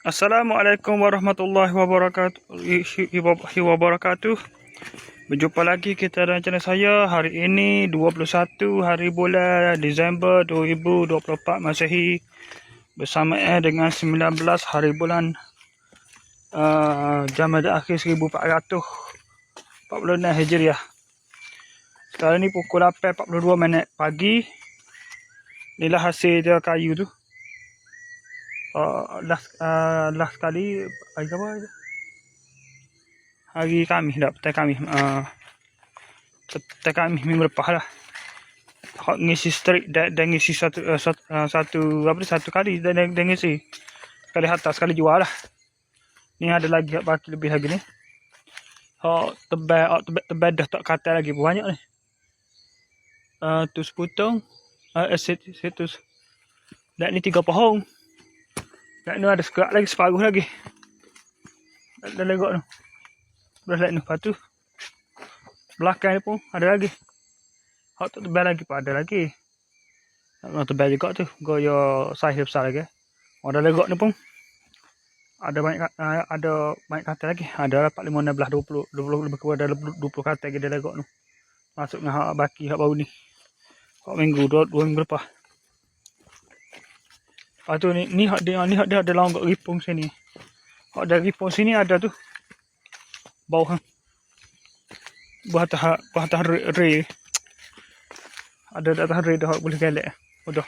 Assalamualaikum warahmatullahi wabarakatuh. Berjumpa lagi kita dalam channel saya. Hari ini 21 hari bulan Disember 2024 Masehi, bersamaan dengan 19 hari bulan Jamadah Akhir 1446 Hijriah. Sekarang ni pukul 8.42 pagi. Inilah hasil dia kayu tu. Last kali hari apa? Hari Khamis dah, petang Khamis. Petang Khamis minggu lepas lah. Hak ngisi straight dan ngisi satu kali dan ngisi. Sekali hantar, sekali jual lah. Ni ada lagi hak baki lebih lagi ni. Hak tebal dah tak kata lagi banyak ni. Tu sepotong. Situ. Dan ni 3 pohon. Dan ni ada sekerak lagi, separuh lagi. Dah legok tu. Belah lain tu. Lepas tu belakang ni pun ada lagi. Hak tak tebal lagi pun ada lagi. Nak tebal juga tu. Gaya saiz besar lagi. Ada legok ni pun ada banyak kata lagi. Ada dapat 15, 20 lebih kurang ada 20 kata lagi dia legok tu. Masuk dengan hak baki hak baru ni. Hak minggu 2 minggu lepas. Lepas tu ni hak dia ada longgok ripung sini. Hak dari ripung sini ada tu. Bawah hang. Buah atas ray. Ada atas ray dah boleh galak. Udah.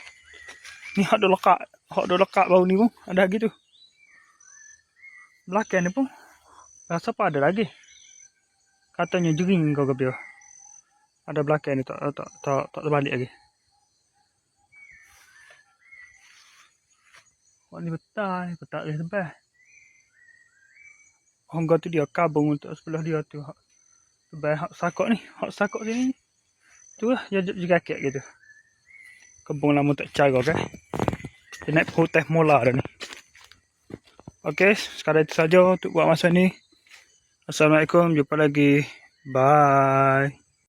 Ni hak dah lekat bau ni pun ada lagi tu. Belakang ni pun rasa apa ada lagi. Katanya jering kau ke dia. Ada belakang ni tak terbalik lagi. Oh ni petang dia tebal. Hangga tu dia kabung untuk sebelah dia tu. Tebal hak sakok ni. Hak sakok sini. Tu lah juga kek gitu. Kebun lama tak cara kan. Dia naik hutan mula dah ni. Okey, sekarang itu saja untuk buat masa ni. Assalamualaikum, jumpa lagi. Bye.